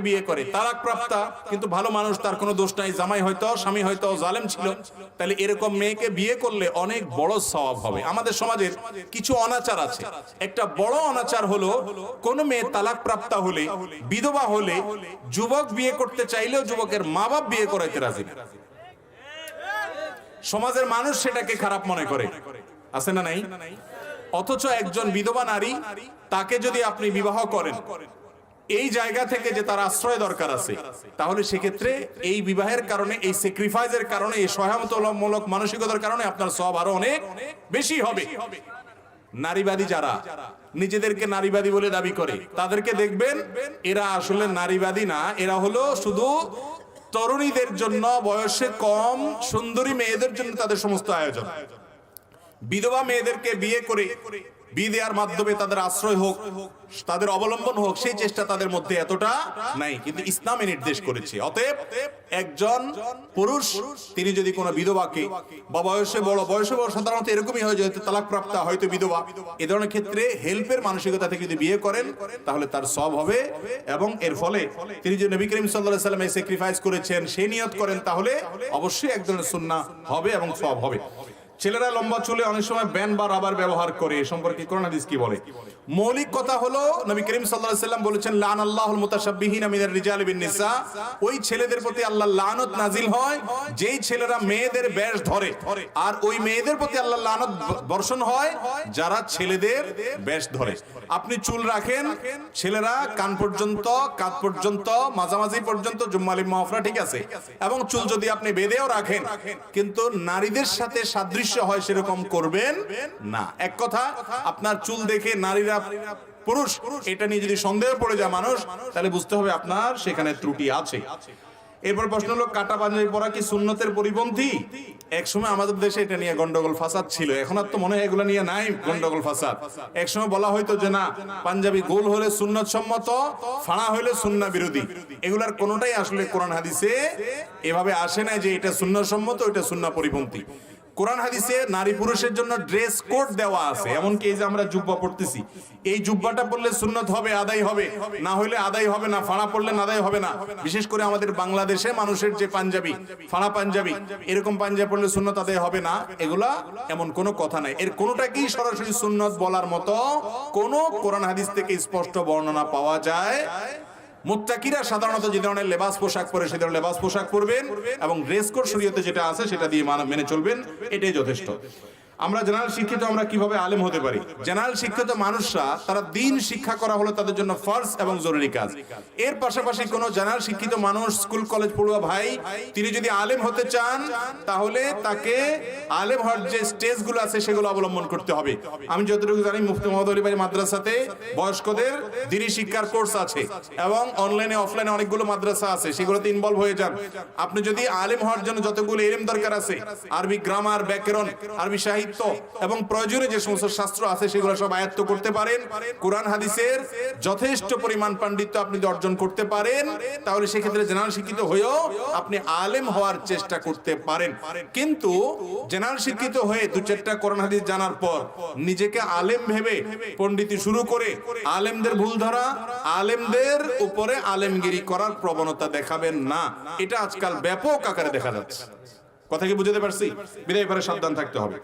বিয়ে করে, তালাক প্রাপ্তা কিন্তু ভালো মানুষ, তার কোনো দোষ নাই, জামাই হয়তো স্বামী হয়তো জালেম ছিল, তাহলে এরকম মেয়েকে বিয়ে করলে অনেক বড় সওয়াব হবে। আমাদের সমাজের কিছু অনাচার আছে। একটা বড় অনাচার হলো কোন মেয়ে তালাক প্রাপ্তা হলে, বিধবা হলে, যুবক বিয়ে করতে চাইলেও যুবকের মা বাপ বিয়ে করাইতে রাজি না। সমাজের মানুষ সেটাকে খারাপ মনে করে, আছে না নাই? অথচ একজন বিধবা নারী, তাকে যদি আপনি বিবাহ করেন এই জায়গা থেকে যে তার আশ্রয় দরকার আছে, তাহলে সেক্ষেত্রে এই বিবাহের কারণে, এই স্যাক্রিফাইসের কারণে, এই সহায়তামূলক মানসিকতার কারণে আপনার সওয়াব আরো অনেক বেশি হবে। নারীবাদী যারা নিজেদেরকে নারীবাদী বলে দাবি করে, তাদেরকে দেখবেন এরা আসলে নারীবাদী না, এরা হলো শুধু তরুণীদের জন্য, বয়সে কম সুন্দরী মেয়েদের জন্য তাদের সমস্ত আয়োজন। বিধবা মেয়েদেরকে বিয়ে করে বিয়ে দেওয়ার মাধ্যমে তাদের আশ্রয় হোক, তাদের অবলম্বন হোক, সেই চেষ্টা তাদের মধ্যে এতটা নাই, কিন্তু ইসলামে নির্দেশ করেছে। অতএব একজন পুরুষ তিনি যদি কোনো বিধবাকে, বা বয়সে বড় সাধারণত এরকমই হয়, যেহেতু তালাক প্রাপ্তা, হয়তো বিধবা, এ ধরনের ক্ষেত্রে হেল্পের মানসিকতা থেকে যদি বিয়ে করেন তাহলে তার সওয়াব হবে। এবং এর ফলে তিনি যে নবী করিম সাল্লাল্লাহু আলাইহি ওয়াসাল্লাম স্যাক্রিফাইস করেছেন সেই নিয়ত করেন, তাহলে অবশ্যই এক ধরনের সুন্নাহ হবে এবং সওয়াব হবে। ছেলেরা লম্বা চুলে অনেক সময় ব্যান্ড বা রাবার ব্যবহার করে, সম্পর্কে কোরআন হাদিস কি বলে? মৌলিক কথা হলো নবী করিম সাল্লাল্লাহু আলাইহি ওয়াসাল্লাম বলেছেন, লানাল্লাহুল মুতাশাব্বিহিনা মিনার রিজালি বিন নিসা, ওই ছেলেদের প্রতি আল্লাহর লানত নাজিল হয় যেই ছেলেরা মেয়েদের বেশ ধরে, আর ওই মেয়েদের প্রতি আল্লাহর লানত বর্ষণ হয় যারা ছেলেদের বেশ ধরে। আপনি চুল রাখেন, ছেলেরা কান পর্যন্ত, কাঁধ পর্যন্ত, মাঝামাঝি পর্যন্ত, জুম্মালি মাফরা, ঠিক আছে, এবং চুল যদি আপনি বেঁধেও রাখেন, কিন্তু নারীদের সাথে সাদৃশ্য হয় সেরকম করবেন না। এক কথা, আপনার চুল দেখে নারীরা পুরুষ এটা নিয়ে যদি সন্দেহে পড়ে যায় মানুষ, তাহলে বুঝতে হবে আপনার সেখানে ত্রুটি আছে। এরপর প্রশ্ন হলো, কাটা পাঞ্জাবি পরা কি সুন্নতের পরিপন্থী? এক সময় আমাদের দেশে এটা নিয়ে গন্ডগোল ফাসাদ ছিল, এখন আর তো মনে হয় এগুলো নিয়ে নাই গন্ডগোল ফাসাদ। এক সময় বলা হয়তো যে না, পাঞ্জাবি গোল হলে সুন্নত সম্মত, ফাড়া হলে সুন্নাহ বিরোধী। এগুলার কোনোটাই আসলে কোরআন হাদিসে এভাবে আসে না যে এটা সুন্নাহ সম্মত, এটা সুন্নাহ পরিপন্থী। কোরআন হাদিসে নারী পুরুষের জন্য ড্রেস কোড দেওয়া আছে। এমনকি এই যে আমরা জুব্বা পড়তেছি, এই জুব্বাটা পড়লে সুন্নত হবে, আদায় হবে, না হলে আদায় হবে না, ফাড়া পড়লে আদায় হবে না। বিশেষ করে আমাদের বাংলাদেশে মানুষের যে পাঞ্জাবি, ফাড়া পাঞ্জাবি, এরকম পাঞ্জাবি পড়লে সুন্নত আদায় হবে না, এগুলা এমন কোনো কথা নাই। এর কোনোটাকেই সরাসরি সুন্নত বলার মতো কোনো কোরআন হাদিস থেকে স্পষ্ট বর্ণনা পাওয়া যায়। মুত্তাকিরা সাধারণত যে ধরনের লেবাস পোশাক পরে সে ধরনের লেবাস পোশাক পরবেন, এবং ড্রেস কোড শরীয়তে যেটা আছে সেটা দিয়ে মেনে চলবেন, এটাই যথেষ্ট। আমরা জেনারেল শিক্ষিত, আমরা কিভাবে আলেম হতে পারি? জেনারেল শিক্ষিত মানুষরা, তারা দ্বীন শিক্ষা করা হলো তাদের জন্য ফরজ এবং জরুরি কাজ। এর পাশাপাশি কোনো জেনারেল শিক্ষিত মানুষ, স্কুল কলেজ পড়ুয়া ভাই, তিনি যদি আলেম হতে চান, তাহলে তাকে আলেম হওয়ার যে স্টেজগুলো আছে সেগুলো অবলম্বন করতে হবে। আমি যতটুকু জানি, মুফতি মোহাম্মদ আলী ভাই মাদ্রাসাতে বয়স্কদের দ্বীনি শিক্ষার কোর্স আছে, এবং অনলাইনে অফলাইনে অনেকগুলো মাদ্রাসা আছে, সেগুলোতে ইনভলভ হয়ে যান। আপনি যদি আলেম হওয়ার জন্য যতগুলো ইলম দরকার আছে, আরবি গ্রামার, ব্যাকরণ, আরবি সাহিত্য এবং প্রয়োজনীয় যে সমস্ত শাস্ত্র আছে সেগুলো সব আয়ত্ত করতে পারেন, কোরআন হাদিসের যথেষ্ট পরিমাণ পাণ্ডিত্য আপনি অর্জন করতে পারেন, তাহলে সেক্ষেত্রে জেনারেল শিক্ষিত হয়েও আপনি আলেম হওয়ার চেষ্টা করতে পারেন। কিন্তু জেনারেল শিক্ষিত হয়ে দু চারটা কোরআন হাদিস জানার পর নিজেকে আলেম ভেবে পণ্ডিতি শুরু করে আলেমদের ভুল ধরা, আলেমদের উপরে আলেমগিরি করার প্রবণতা দেখাবেন না। এটা আজকাল ব্যাপক আকারে দেখা যাচ্ছে। কথা কি বুঝতে পারছি? বিদায় পরে সাবধান থাকতে হবে।